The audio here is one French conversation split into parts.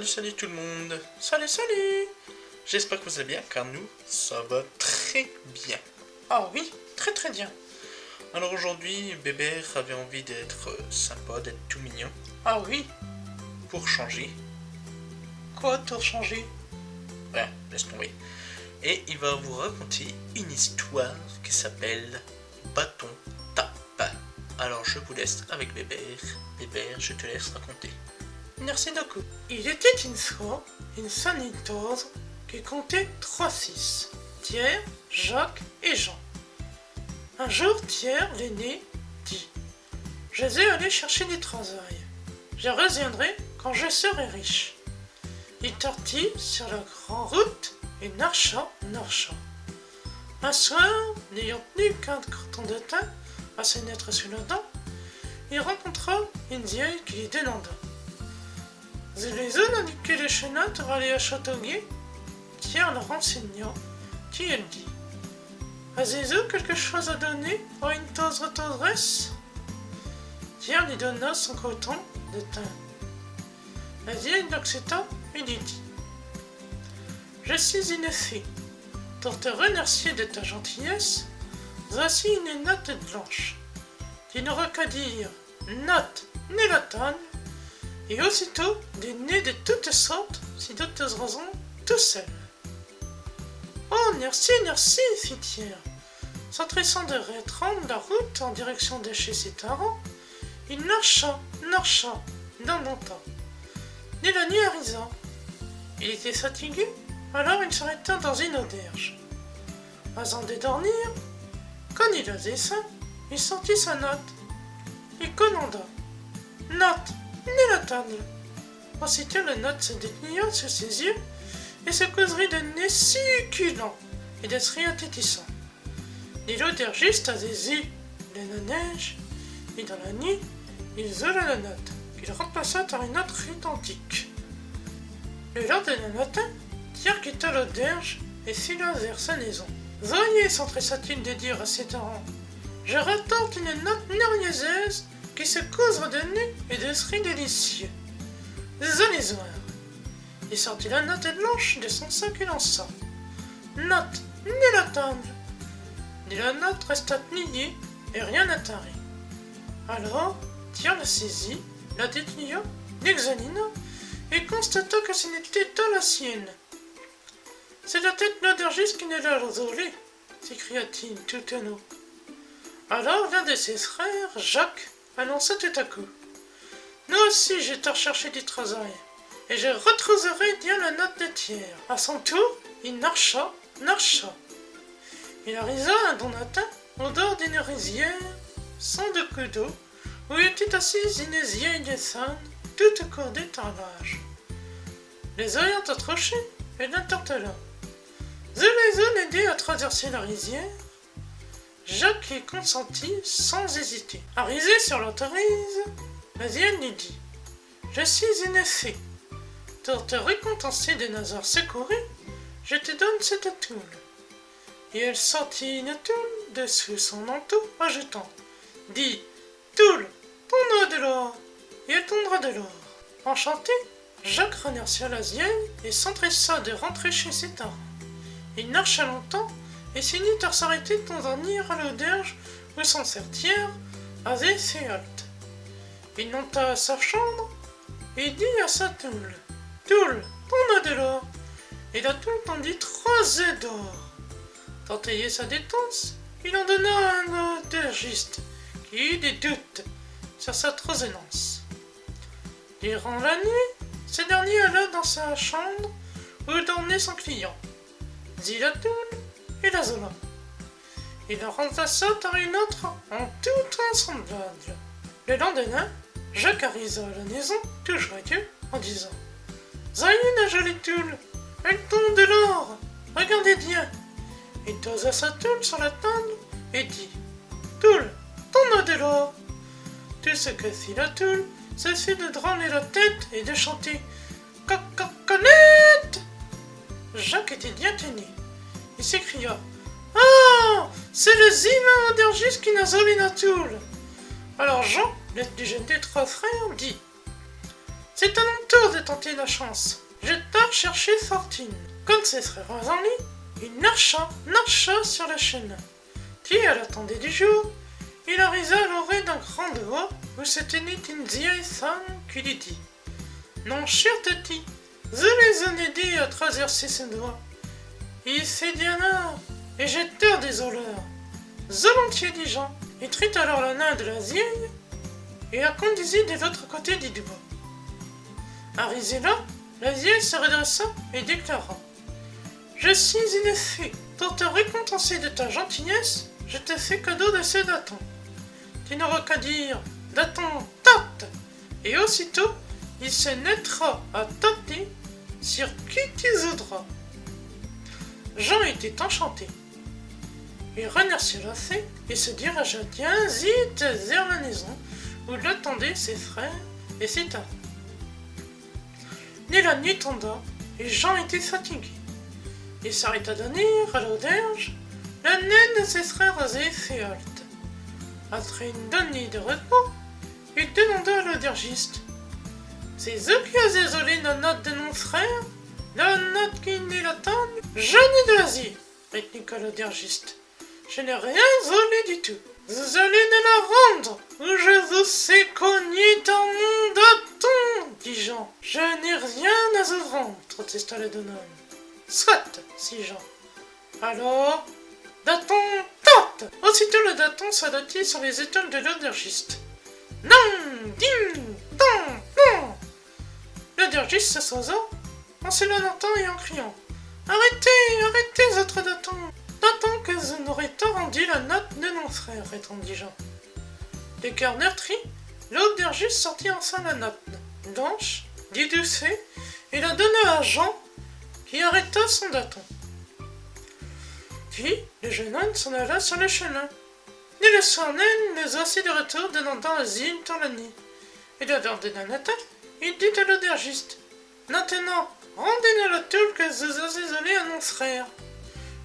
Salut tout le monde. Salut. J'espère que vous allez bien, car nous, ça va très bien. Ah oui, très bien. Alors aujourd'hui, Bébert avait envie d'être sympa, d'être tout mignon. Ah oui, pour changer. Quoi, pour changer? Ouais, laisse tomber. Et il va vous raconter une histoire qui s'appelle Bâton Tape. Alors je vous laisse avec Bébert. Bébert, je te laisse raconter. Merci beaucoup. Il était une fois une sanitose qui comptait 3-6. Pierre, Jacques et Jean. Un jour, Pierre, l'aîné, dit « Je vais aller chercher du travail. Je reviendrai quand je serai riche. » Il partit sur la grande route et marcha. Un soir, n'ayant plus qu'un carton de thym à se mettre sous la dent, il rencontra une vieille qui lui demanda « Vous les ont indiqué le chemin pour aller à Châteauguay ?» Pierre le renseignant, qui elle dit « Avez-vous quelque chose à donner à une tendresse ?» Pierre lui donna son coton de thym. La vieille l'accepta et lui dit « Je suis une fée. Pour te remercier de ta gentillesse, voici une note blanche. Tu n'auras qu'à dire note Nélatane, et aussitôt des nez de toutes sortes, si d'autres raisons, tout seul. » Oh, merci, fit Pierre. S'empressant de reprendre la route en direction de chez ses parents, il marcha dans le temps. Et la nuit arriva. Il était fatigué, alors il s'arrêta dans une auberge. Avant de dormir, quand il avait faim, il sortit sa note. Il commanda « Note, Nélatane !» Aussitôt la note se déplia sous ses yeux et se causerit de nez succulent et de cris appétissants. L'aubergiste avait eu la neige, et dans la nuit, il vola la note, qu'il remplaça par une autre identique. Le lendemain matin, Pierre quitta l'auberge et fila vers sa maison. « Voyez, s'empressa-t-il de dire à ses parents, je rapporte une note nervieuse qui se couvre de nez et de cris délicieux. Vous allez voir. » Il sortit la note blanche de son sac et lança. « Note Nélatane !» Et la note resta pliée et rien n'attarrit. Alors, Pierre la saisit, la déplia, l'examina et constata que ce n'était pas la sienne. « C'est la tête l'aubergiste qui ne l'a volée !» s'écria-t-il tout en haut. Alors l'un de ses frères, Jacques, annonça tout à coup. « Nous aussi j'ai recherché du travail, et je retrouverai bien la note de Pierre. » À son tour, il marcha. Il arriva à un bon matin, au bord d'une rizière, sans de coup d'eau, où était assise une vieille femme, toute cordée en l'âge. Les ayant approchés, elle l'interpella. « Vous les aider à traverser la rizière ?» Jacques y consentit sans hésiter. Arrivé sur l'autorise, la vieille lui dit « Je suis une fée. Pour te récompenser de nous avoir secourus, je te donne cette toule. » Et elle sortit une toule de sous son manteau, ajoutant « Dis, toule, tends-moi de l'or, et elle tondra de l'or. » Enchanté, Jacques remercia la vieille et s'empressa de rentrer chez ses parents. Il marcha longtemps et finit par s'arrêter pour venir à l'auberge où son sertière avait fait halte. Il monta à sa chambre et dit à sa toule « Toule, tends-moi de l'or. » Et la toule tendit 3 œufs d'or. Pour payer sa dépense, il en donna à un aubergiste qui eut des doutes sur sa provenance. Durant la nuit, ce dernier alla dans sa chambre où dormait son client, dit la toule et la zola. Il la remplaça par une autre en tout ensemblable. Le lendemain, Jacques arriva à la maison, tout joyeux, en disant « Voyez la jolie toule, elle tombe de l'or, regardez bien !» Il posa sa toule sur la table et dit « Toule, tends-moi de l'or !» Tout ce que fit la toule, c'est fait de drainer la tête et de chanter « Coconette !» Jacques était bien tenu. Il s'écria « Ah, c'est le vilain aubergiste qui n'a volé la toule !» Alors Jean, le plus jeune des 3 frères, dit « C'est à mon tour de tenter la chance. Je pars chercher Fortune. Quand ce serait en lit, il marcha sur la chaîne. Puis, à la tendée du jour, il arriva à l'oreille d'un grand doigt où se tenait une vieille femme qui lui dit: Non, cher Tati, je les en aidés à traverser ce doigt. Et c'est Diana, et j'ai peur des voleurs. Volontiers, dit Jean. Il prit alors la main de la vieille et la conduisit de l'autre côté du doigt. Arrivée là, la vieille se redressa et déclara: Je suis une fée. Pour te récompenser de ta gentillesse, je te fais cadeau de ce daton. Tu n'auras qu'à dire daton tate, et aussitôt il se mettra à tâter sur qui tu voudras. Jean était enchanté. Il remercia la fée et se dirigea bien vite vers la maison où l'attendaient ses frères et ses parents. Mais la nuit tomba et Jean était fatigué. Il s'arrêta de lire à l'auberge. La naine de ses frères avait fait halte. Après une bonne nuit de repos, il demanda à l'aubergiste: C'est eux qui ont isolé la note de mon frère? La note qui n'est la table? Je n'ai de l'asile, répliqua l'aubergiste. Je n'ai rien volé du tout. Vous allez me la rendre, ou je vous sais cogner dans mon bâton, dit Jean. Je n'ai rien à vous rendre, protesta le bonhomme. Soit, dit Jean. Alors, daton, tente! Aussitôt le daton s'abattit sur les étoiles de l'aubergiste. Non, ding, don, non! L'aubergiste s'assoisa en se lamentant et en criant: Arrêtez, arrêtez, votre daton! Daton que vous n'aurez pas rendu la note de mon frère, répondit Jean. Le cœur meurtri, l'aubergiste sortit enfin la note, blanche, du doucet, et la donna à Jean, qui arrêta son daton. Puis, le jeune homme s'en alla sur le chemin. Et le soir même, les voici de retour demandant asile dans la nuit. Et le verre de la matin, il dit à l'aubergiste: Maintenant, rendez-nous la toule que vous avez volée à mon frère.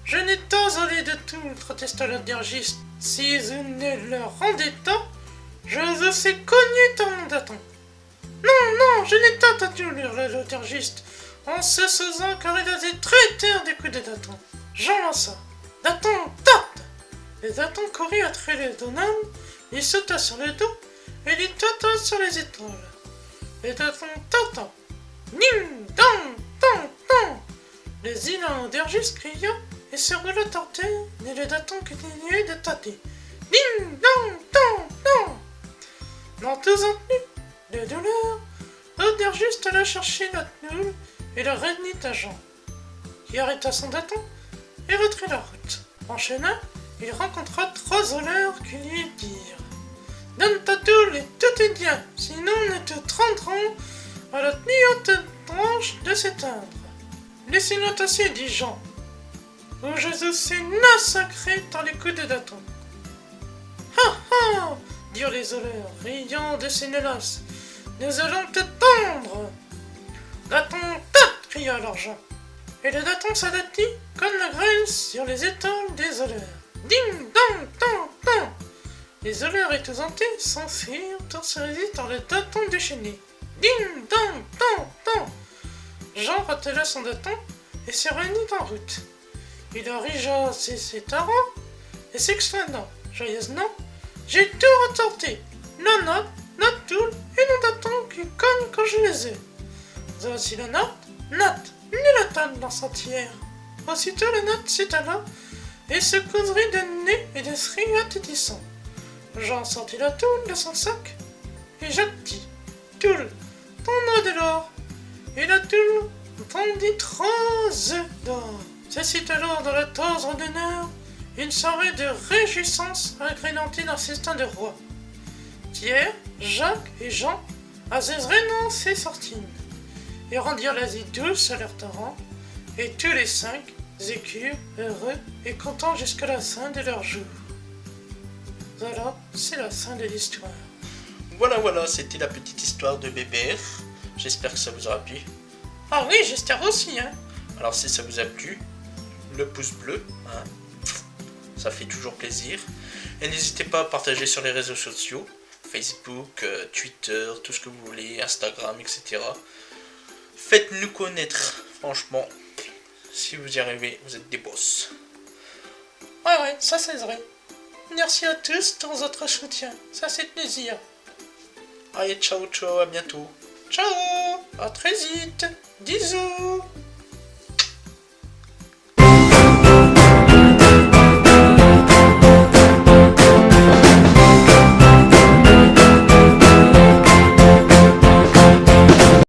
Je n'ai pas volé de tout, protesta l'aubergiste. Si vous ne le rendez pas, je vous fais cogner dans mon daton. Non, je n'ai pas ta toule, hurla l'aubergiste, en se faisant car il avait très peur des coups de daton. Jean lança: Daton, tape! Le daton courut après le bonhomme, il sauta sur le dos et lui tâta sur les épaules. Le daton tâta. Ning, dong, dong, dong! Le vilain aubergiste cria et se roula par terre, mais le daton continuait de tâter. Ding, dong, dong, dong! Dans tous en plus de douleur, l'aubergiste alla chercher la toule et la remit à Jean, qui arrêta son daton et reprit la route. En chemin, il rencontra 3 voleurs qui lui dirent: Donne ta toule et tout est bien, sinon nous te rendrons à la plus haute branche de cet arbre. Laissez-nous tasser, dit Jean, ou je vous sais massacrer dans les coups de daton. Ha ha, dirent les voleurs, riant de ces menaces. Nous allons te pendre. Daton, tape, cria alors Jean. Et le daton s'abattit comme la grêle sur les étoiles des voleurs. Ding, dong, dong, dong! Les voleurs épouvantés s'enfuirent pour se résister dans le daton déchaîné. Ding, dong, dong, dong! Jean rattela son daton et se remit en route. Il arriva ses parents et s'exclamant joyeusement: J'ai tout retorté! La note, notre toule et nos datons qui cognent quand je les ai. Voici la note, ni la table dans sa tière. Aussitôt la note s'étala et se couvrit de nez et de cris attendissants. Jean sortit la toule de son sac et dit: Toule, prends-moi de l'or. Et la toule fondit 3 œufs d'or. C'est alors dans la tendre d'honneur une soirée de réjouissance agrémentée d'un festin de roi. Pierre, Jacques et Jean avaient vraiment fait fortune et rendirent la vie douce à leurs parents, et tous les 5 vécurent heureux et contents jusqu'à la fin de leur jour. Voilà, c'est la fin de l'histoire. Voilà, c'était la petite histoire de Bébert. J'espère que ça vous aura plu. Ah oui, j'espère aussi, hein. Alors si ça vous a plu, le pouce bleu, hein, ça fait toujours plaisir. Et n'hésitez pas à partager sur les réseaux sociaux, Facebook, Twitter, tout ce que vous voulez, Instagram, etc. Faites-nous connaître, franchement. Si vous y arrivez, vous êtes des boss. Ouais, ça c'est vrai. Merci à tous pour votre soutien, ça c'est plaisir. Allez, ciao, ciao, à bientôt. Ciao, à très vite, bisous.